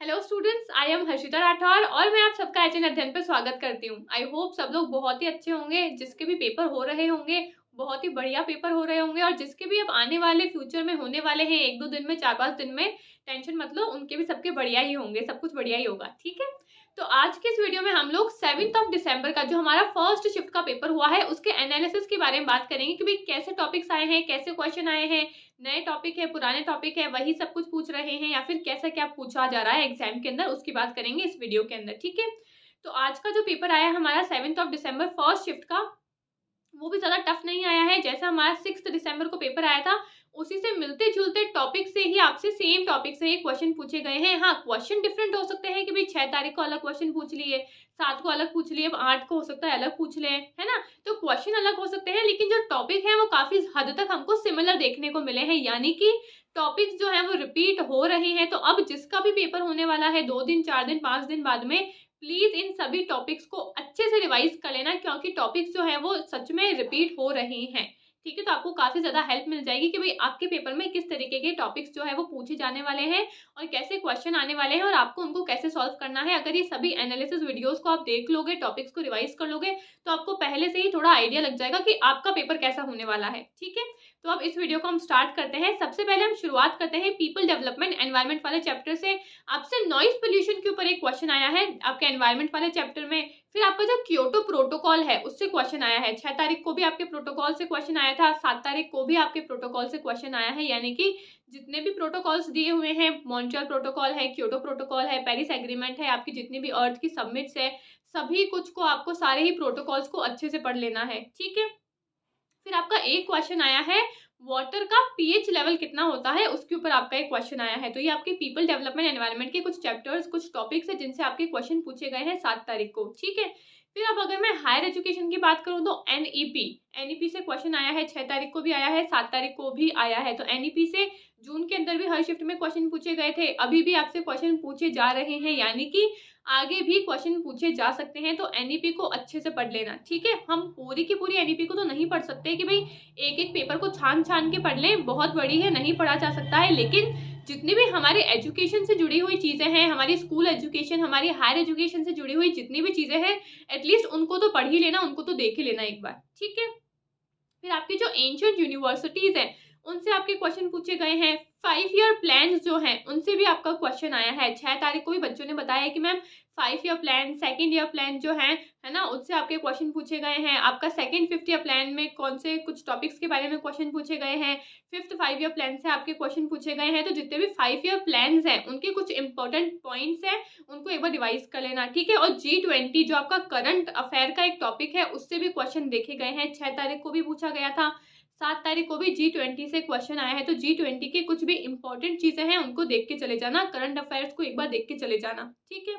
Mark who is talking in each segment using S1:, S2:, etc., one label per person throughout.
S1: Hello students, I am Harshita Rathore और मैं आप सबका एचएन अध्ययन पर स्वागत करती हूँ। आई होप सब लोग बहुत ही अच्छे होंगे। जिसके भी पेपर हो रहे होंगे बहुत ही बढ़िया पेपर हो रहे होंगे, और जिसके भी अब आने वाले फ्यूचर में होने वाले हैं 1-2 दिन में, 4-5 दिन में, टेंशन मत लो, उनके भी सबके बढ़िया ही होंगे, सब कुछ बढ़िया ही होगा। ठीक है, तो आज के इस वीडियो में हम लोग 7 दिसंबर का जो हमारा फर्स्ट शिफ्ट का पेपर हुआ है उसके एनालिसिस के बारे में बात करेंगे कि भाई कैसे टॉपिक्स आए हैं, कैसे क्वेश्चन आए हैं, नए टॉपिक है, पुराने टॉपिक है, वही सब कुछ पूछ रहे हैं या फिर कैसा क्या पूछा जा रहा है एग्जाम के अंदर, उसकी बात करेंगे इस वीडियो के अंदर। ठीक है, तो आज का जो पेपर आया हमारा 7 दिसंबर फर्स्ट शिफ्ट का, वो भी ज़्यादा टफ नहीं आया है। जैसा हमारा 6 दिसंबर को पेपर आया था उसी से मिलते जुलते टॉपिक से ही आपसे सेम टॉपिक से ही क्वेश्चन पूछे गए हैं। हाँ, क्वेश्चन डिफरेंट हो सकते हैं कि भाई 6 तारीख को अलग क्वेश्चन पूछ लिए, 7 को अलग पूछ लिए, अब 8 को हो सकता है अलग पूछ लें, है ना। तो क्वेश्चन अलग हो सकते हैं लेकिन जो टॉपिक है वो काफ़ी हद तक हमको सिमिलर देखने को मिले हैं, यानी कि टॉपिक्स जो है वो रिपीट हो रहे हैं। तो अब जिसका भी पेपर होने वाला है 2 दिन, 4 दिन, 5 दिन बाद में, प्लीज इन सभी टॉपिक्स को अच्छे से रिवाइज कर लेना, क्योंकि टॉपिक्स जो है वो सच में रिपीट हो रहे हैं। ठीक है, तो आपको काफी ज्यादा हेल्प मिल जाएगी कि भाई आपके पेपर में किस तरीके के टॉपिक्स जो है वो पूछे जाने वाले हैं और कैसे क्वेश्चन आने वाले हैं और आपको उनको कैसे सॉल्व करना है। अगर ये सभी एनालिसिस वीडियोस को आप देख लोगे, टॉपिक्स को रिवाइज कर लोगे, तो आपको पहले से ही थोड़ा आइडिया लग जाएगा कि आपका पेपर कैसा होने वाला है। ठीक है, तो अब इस वीडियो को हम स्टार्ट करते हैं। सबसे पहले हम शुरुआत करते हैं पीपल डेवलपमेंट एनवायरमेंट वाले चैप्टर से। आपसे नॉइज पोल्यूशन के ऊपर एक क्वेश्चन आया है आपके एनवायरमेंट वाले चैप्टर में। फिर आपका जो क्योटो प्रोटोकॉल है उससे क्वेश्चन आया है। 6 तारीख को भी आपके प्रोटोकॉल से क्वेश्चन आया था, 7 तारीख को भी आपके प्रोटोकॉल से क्वेश्चन आया है। यानी कि जितने भी प्रोटोकॉल्स दिए हुए हैं, मॉन्ट्रियल प्रोटोकॉल है, क्योटो प्रोटोकॉल है, पेरिस एग्रीमेंट है, आपकी जितनी भी अर्थ की सबमिट्स है, सभी कुछ को आपको सारे ही प्रोटोकॉल्स को अच्छे से पढ़ लेना है। ठीक है, फिर आपका एक क्वेश्चन आया है वाटर का पीएच लेवल कितना होता है, उसके ऊपर आपका एक क्वेश्चन आया है। तो ये आपके पीपल डेवलपमेंट एनवायरनमेंट के कुछ चैप्टर्स, कुछ टॉपिक्स है जिनसे आपके क्वेश्चन पूछे गए हैं 7 तारीख को। ठीक है, फिर अब अगर मैं हायर एजुकेशन की बात करूं तो एनईपी से क्वेश्चन आया है, 6 तारीख को भी आया है, 7 तारीख को भी आया है। तो एनईपी से जून के अंदर भी हर शिफ्ट में क्वेश्चन पूछे गए थे, अभी भी आपसे क्वेश्चन पूछे जा रहे हैं, यानी कि आगे भी क्वेश्चन पूछे जा सकते हैं। तो एनईपी को अच्छे से पढ़ लेना। ठीक है, हम पूरी की पूरी एनईपी को तो नहीं पढ़ सकते कि भाई एक एक पेपर को छान छान के पढ़ लें, बहुत बड़ी है, नहीं पढ़ा जा सकता है। लेकिन जितनी भी हमारे एजुकेशन से जुड़ी हुई चीजें हैं, हमारी स्कूल एजुकेशन, हमारी हायर एजुकेशन से जुड़ी हुई जितनी भी चीजें हैं, एटलीस्ट उनको तो पढ़ ही लेना, उनको तो देख ही लेना एक बार। ठीक है, फिर आपकी जो एंशिएंट यूनिवर्सिटीज हैं उनसे आपके क्वेश्चन पूछे गए हैं। 5 ईयर प्लान जो हैं उनसे भी आपका क्वेश्चन आया है। 6 तारीख को भी बच्चों ने बताया है कि ma'am 5 year plan, second year plan जो है ना, उससे आपके क्वेश्चन पूछे गए हैं। आपका सेकंड 5th ईयर प्लान में कौन से कुछ टॉपिक्स के बारे में क्वेश्चन पूछे गए हैं, 5th 5 ईयर प्लान से आपके क्वेश्चन पूछे गए हैं। तो जितने भी 5 ईयर प्लान हैं उनके कुछ इंपॉर्टेंट पॉइंट्स हैं, उनको एक बार रिवाइज कर लेना। ठीक है, और G20 जो आपका करंट अफेयर का एक टॉपिक है उससे भी क्वेश्चन देखे गए हैं। 6 तारीख को भी पूछा गया था, 7 तारीख को भी G20 से क्वेश्चन आया है। तो G20 के कुछ भी इंपॉर्टेंट चीजें हैं उनको देख के चले जाना, करंट अफेयर्स को एक बार देख के चले जाना। ठीक है,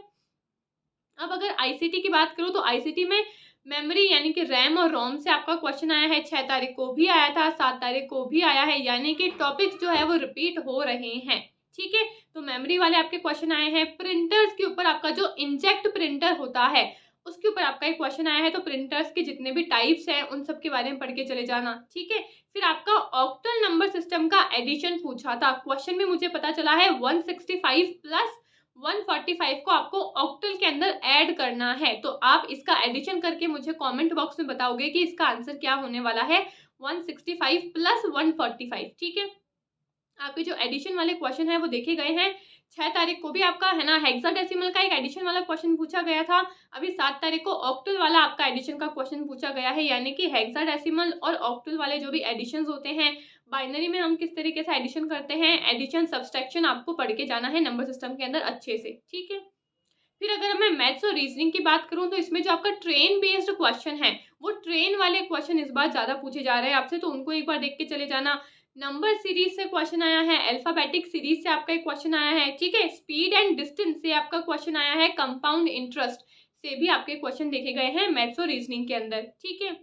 S1: अब अगर आईसीटी की बात करूं तो आईसीटी में मेमोरी यानी कि रैम और रोम से आपका क्वेश्चन आया है। 6 तारीख को भी आया था, 7 तारीख को भी आया है, यानी कि टॉपिक्स जो है वो रिपीट हो रहे हैं। ठीक है, तो मेमोरी वाले आपके क्वेश्चन आए हैं। प्रिंटर्स के ऊपर आपका जो इंजेक्ट प्रिंटर होता है उसके ऊपर आपका एक क्वेश्चन आया है। तो प्रिंटर्स के जितने भी टाइप्स हैं उन सब के बारे में पढ़ के चले जाना। ठीक है, फिर आपका ऑक्टल नंबर सिस्टम का एडिशन पूछा था, क्वेश्चन भी मुझे पता चला है 165 प्लस 145 को आपको ऑक्टल के अंदर ऐड करना है। तो आप इसका एडिशन करके मुझे कमेंट बॉक्स में बताओगे कि इसका आंसर क्या होने वाला है, 165 प्लस 145। ठीक है, आपके जो एडिशन वाले क्वेश्चन है वो देखे गए हैं। 6 तारीख को भी आपका है ना हेक्साडेसिमल का एक एडिशन वाला क्वेश्चन पूछा गया था। अभी 7 तारीख को ऑक्टल वाला आपका एडिशन का क्वेश्चन पूछा गया है, यानी कि हेक्साडेसिमल और ऑक्टल वाले जो भी एडिशंस होते हैं, बाइनरी में हम किस तरीके से एडिशन करते हैं, एडिशन सब्सट्रैक्शन आपको पढ़ के जाना है नंबर सिस्टम के अंदर अच्छे से। ठीक है, फिर अगर मैं मैथ्स और रीजनिंग की बात करूं तो इसमें जो आपका ट्रेन बेस्ड क्वेश्चन है वो ट्रेन वाले क्वेश्चन इस बार ज्यादा पूछे जा रहे हैं आपसे, तो उनको एक बार देख के चले जाना। नंबर सीरीज से क्वेश्चन आया है, अल्फाबेटिक सीरीज से आपका एक क्वेश्चन आया है। ठीक है, स्पीड एंड डिस्टेंस से आपका क्वेश्चन आया है, कंपाउंड इंटरेस्ट से भी आपके क्वेश्चन देखे गए हैं मैथ्स और रीजनिंग के अंदर। ठीक है,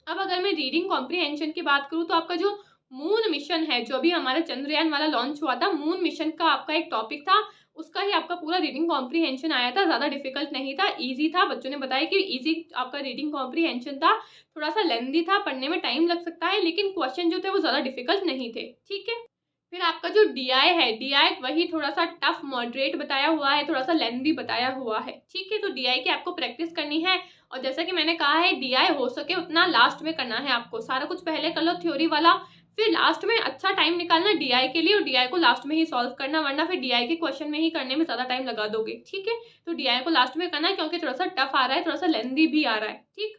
S1: अब अगर मैं रीडिंग कॉम्प्रिहेंशन की बात करूं तो आपका जो मून मिशन है, जो भी हमारा चंद्रयान वाला लॉन्च हुआ था, मून मिशन का आपका एक टॉपिक था, उसका ही आपका पूरा रीडिंग कॉम्प्रिहेंशन आया था। ज्यादा डिफिकल्ट नहीं था, इजी था। बच्चों ने बताया कि इजी आपका रीडिंग कॉम्प्रिहेंशन था, थोड़ा सा लेंथी था, पढ़ने में टाइम लग सकता है, लेकिन क्वेश्चन जो थे वो ज्यादा डिफिकल्ट नहीं थे। ठीक है, फिर आपका जो डीआई है, डीआई वही थोड़ा-सा टफ मॉडरेट बताया हुआ है, थोड़ा-सा लेंथी बताया हुआ है, ठीक है? तो डीआई की आपको प्रैक्टिस करनी है और जैसा कि मैंने कहा है डीआई हो सके उतना लास्ट में करना है आपको। सारा कुछ पहले कर लो थ्योरी वाला, फिर लास्ट में अच्छा टाइम निकालना डीआई के लिए और डीआई को लास्ट में ही सॉल्व करना, वरना फिर डीआई के क्वेश्चन में ही करने में ज़्यादा टाइम लगा दोगे, ठीक है? तो डीआई को लास्ट में करना है क्योंकि थोड़ा-सा टफ आ रहा है, थोड़ा-सा लेंथी भी आ रहा है, ठीक?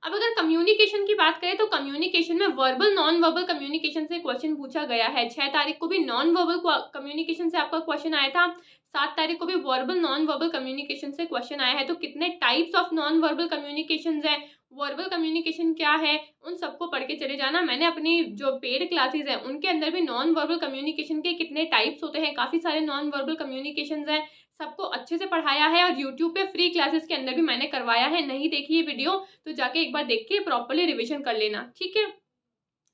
S1: अब अगर कम्युनिकेशन की बात करें तो कम्युनिकेशन में वर्बल नॉन वर्बल कम्युनिकेशन से क्वेश्चन पूछा गया है। 6 तारीख को भी नॉन वर्बल कम्युनिकेशन से आपका क्वेश्चन आया था। 7 तारीख को भी वर्बल नॉन वर्बल कम्युनिकेशन से क्वेश्चन आया है। तो कितने types of non verbal communications है, वर्बल कम्युनिकेशन क्या है, उन सबको पढ़ के चले जाना। मैंने अपनी जो पेड क्लासेस है उनके अंदर भी नॉन वर्बल कम्युनिकेशन के कितने टाइप्स होते हैं, काफ़ी सारे नॉन वर्बल कम्युनिकेशंस हैं, सबको अच्छे से पढ़ाया है और यूट्यूब पे फ्री क्लासेस के अंदर भी मैंने करवाया है। नहीं देखी ये वीडियो तो जाके एक बार देख के प्रॉपर्ली रिवीजन कर लेना, ठीक है?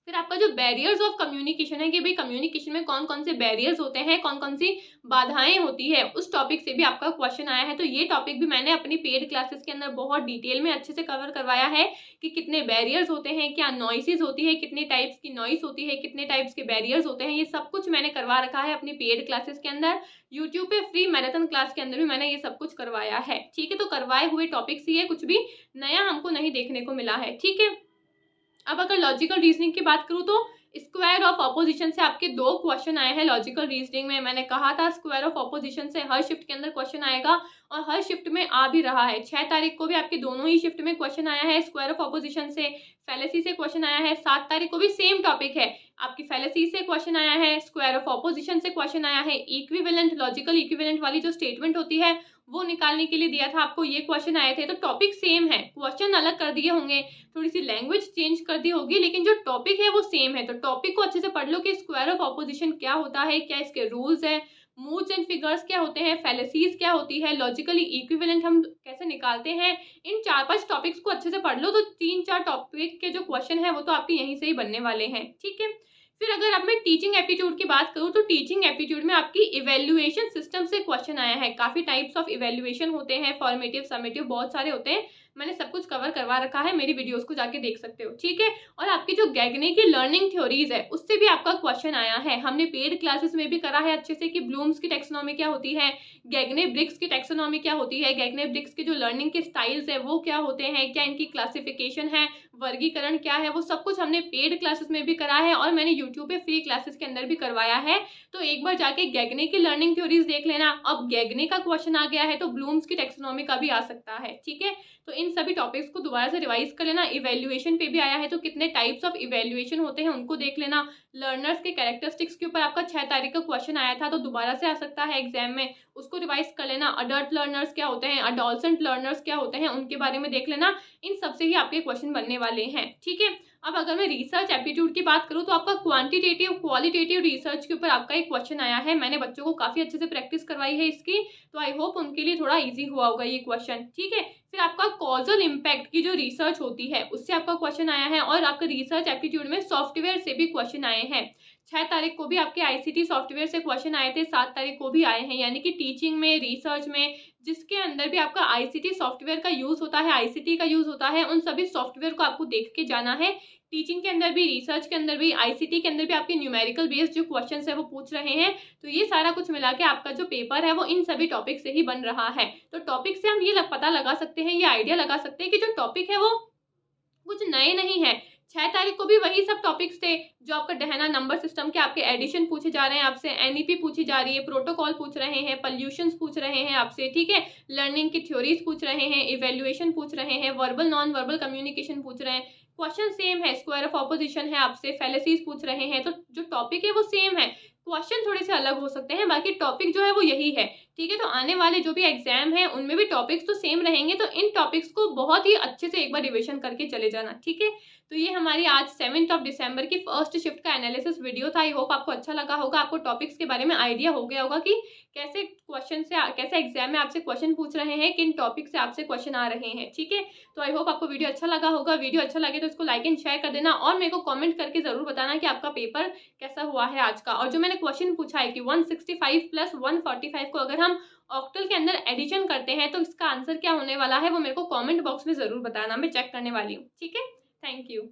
S1: फिर आपका जो बैरियर्स ऑफ कम्युनिकेशन है कि भाई कम्युनिकेशन में कौन कौन से बैरियर्स होते हैं, कौन कौन सी बाधाएं होती है, उस टॉपिक से भी आपका क्वेश्चन आया है। तो ये टॉपिक भी मैंने अपनी पेड क्लासेस के अंदर बहुत डिटेल में अच्छे से कवर करवाया है कि कितने बैरियर्स होते हैं, क्या नॉइसेज होती है, कितने टाइप्स की नॉइस होती है, कितने टाइप्स के बैरियर्स होते हैं, ये सब कुछ मैंने करवा रखा है अपनी पेड क्लासेस के अंदर। यूट्यूब पे फ्री मैराथन क्लास के अंदर भी मैंने ये सब कुछ करवाया है, ठीक है? तो करवाए हुए टॉपिक्स ही है, कुछ भी नया हमको नहीं देखने को मिला है, ठीक है? अब अगर लॉजिकल रीजनिंग की बात करूँ तो स्क्वायर ऑफ ऑपोजिशन से आपके 2 क्वेश्चन आए हैं लॉजिकल रीजनिंग में। मैंने कहा था स्क्वायर ऑफ ऑपोजिशन से हर शिफ्ट के अंदर क्वेश्चन आएगा और हर शिफ्ट में आ भी रहा है। 6 तारीख को भी आपके दोनों ही शिफ्ट में क्वेश्चन आया है स्क्वायर ऑफ ऑपोजिशन से, फैलेसी से क्वेश्चन आया है। 7 तारीख को भी सेम टॉपिक है, आपकी फैलेसी से क्वेश्चन आया है, स्क्वायर ऑफ ऑपोजिशन से क्वेश्चन आया है, इक्विवेलेंट लॉजिकल इक्विवेलेंट वाली जो स्टेटमेंट होती है वो निकालने के लिए दिया था आपको, ये क्वेश्चन आए थे। तो टॉपिक सेम है, क्वेश्चन अलग कर दिए होंगे, थोड़ी सी लैंग्वेज चेंज कर दी होगी, लेकिन जो टॉपिक है वो सेम है। तो टॉपिक को अच्छे से पढ़ लो कि स्क्वायर ऑफ ऑपोजिशन क्या होता है, क्या इसके रूल्स हैं, मूड्स एंड फिगर्स क्या होते हैं, फैलेसीज क्या होती है, लॉजिकली इक्विवेलेंट हम कैसे निकालते हैं। इन 4-5 टॉपिक्स को अच्छे से पढ़ लो तो 3-4 टॉपिक के जो क्वेश्चन है वो तो आपके यहीं से ही बनने वाले हैं, ठीक है? फिर अगर अब मैं टीचिंग एप्टीट्यूड की बात करूँ तो टीचिंग एप्टीट्यूड में आपकी इवैल्यूएशन सिस्टम से क्वेश्चन आया है। काफ़ी टाइप्स ऑफ इवैल्यूएशन होते हैं, फॉर्मेटिव, समेटिव, बहुत सारे होते हैं। मैंने सब कुछ कवर करवा रखा है, मेरी वीडियोस को जाके देख सकते हो, ठीक है? और आपकी जो गैगने की लर्निंग थ्योरीज है उससे भी आपका क्वेश्चन आया है। हमने पेड क्लासेस में भी करा है अच्छे से कि ब्लूम्स की टैक्सोनॉमी क्या होती है, गैगने ब्रिक्स की टैक्सोनॉमी क्या होती है, गैगने ब्रिक्स के जो लर्निंग के स्टाइल्स है वो क्या होते हैं, क्या इनकी क्लासिफिकेशन है, वर्गीकरण क्या है, वो सब कुछ हमने पेड क्लासेस में भी करा है और मैंने यूट्यूब पे फ्री क्लासेस के अंदर भी करवाया है। तो एक बार जाके गैगने की लर्निंग थ्योरीज देख लेना। अब गैगने का क्वेश्चन आ गया है तो ब्लूम्स की टैक्सोनॉमी का भी आ सकता है, ठीक है? तो इन सभी टॉपिक्स को दोबारा से रिवाइज कर लेना। इवैल्यूएशन पे भी आया है तो कितने टाइप्स ऑफ इवैल्यूएशन होते हैं उनको देख लेना। लर्नर्स के कैरेक्टरिस्टिक्स के ऊपर आपका 6 तारीख का क्वेश्चन आया था तो दोबारा से आ सकता है एग्जाम में, उसको रिवाइज कर लेना। अडल्ट लर्नर्स क्या होते हैं, अडोलसेंट लर्नर्स क्या होते हैं, उनके बारे में देख लेना। इन सबसे ही आपके क्वेश्चन बनने वाले हैं, ठीक है? अब अगर मैं रिसर्च एप्टीट्यूड की बात करूँ तो आपका क्वांटिटेटिव क्वालिटेटिव रिसर्च के ऊपर आपका एक क्वेश्चन आया है। मैंने बच्चों को काफ़ी अच्छे से प्रैक्टिस करवाई है इसकी, तो आई होप उनके लिए थोड़ा ईजी हुआ होगा ये क्वेश्चन, ठीक है? फिर आपका कॉजल इम्पैक्ट की जो रिसर्च होती है उससे आपका क्वेश्चन आया है और आपका रिसर्च एप्टीट्यूड में सॉफ्टवेयर से भी क्वेश्चन आए हैं। 6 तारीख को भी आपके आईसीटी सॉफ्टवेयर से क्वेश्चन आए थे, 7 तारीख को भी आए हैं, यानी कि टीचिंग में, रिसर्च में, जिसके अंदर भी आपका आईसीटी सॉफ्टवेयर का यूज़ होता है, आईसीटी का यूज़ होता है, उन सभी सॉफ्टवेयर को आपको देख के जाना है। टीचिंग के अंदर भी, रिसर्च के अंदर भी, आईसीटी के अंदर भी आपके न्यूमेरिकल बेस्ड जो क्वेश्चंस है वो पूछ रहे हैं। तो ये सारा कुछ मिला के आपका जो पेपर है वो इन सभी टॉपिक से ही बन रहा है। तो टॉपिक से हम ये पता लगा सकते हैं, ये आइडिया लगा सकते हैं कि जो टॉपिक है वो कुछ नए नहीं है। 6 तारीख को भी वही सब टॉपिक्स थे जो आपका दहना नंबर सिस्टम के, आपके एडिशन पूछे जा रहे हैं आपसे, एनईपी पूछी जा रही है, प्रोटोकॉल पूछ रहे हैं, पॉल्यूशंस पूछ रहे हैं आपसे, ठीक है? लर्निंग की थ्योरीज पूछ रहे हैं, इवैल्यूएशन पूछ रहे हैं, वर्बल नॉन वर्बल कम्युनिकेशन पूछ रहे हैं। क्वेश्चन सेम है, स्क्वायर ऑफ ऑपोजिशन है आपसे, फैलेसीज पूछ रहे हैं। तो जो टॉपिक है वो सेम है, क्वेश्चन थोड़े से अलग हो सकते हैं, बाकी टॉपिक जो है वो यही है, ठीक है? तो आने वाले जो भी एग्जाम है उनमें भी टॉपिक्स तो सेम रहेंगे, तो इन टॉपिक्स को बहुत ही अच्छे से एक बार रिविजन करके चले जाना, ठीक है? तो ये हमारी आज 7 दिसंबर की फर्स्ट शिफ्ट का एनालिसिस वीडियो था। आई होप आपको अच्छा लगा होगा, आपको टॉपिक्स के बारे में आइडिया हो गया होगा कि कैसे क्वेश्चन से कैसे एग्जाम में आपसे क्वेश्चन पूछ रहे हैं, किन टॉपिक से आपसे क्वेश्चन आ रहे हैं, ठीक है? तो आई होप आपको वीडियो अच्छा लगा होगा। वीडियो अच्छा लगे तो इसको लाइक एंड शेयर कर देना और मेरे को कमेंट करके जरूर बताना कि आपका पेपर कैसा हुआ है आज का। और जो मैंने क्वेश्चन पूछा है कि 165 प्लस 145 को अगर हम ऑक्टल के अंदर एडिशन करते हैं तो इसका आंसर क्या होने वाला है वो मेरे को कमेंट बॉक्स में जरूर बताना, मैं चेक करने वाली हूँ, ठीक है? Thank you.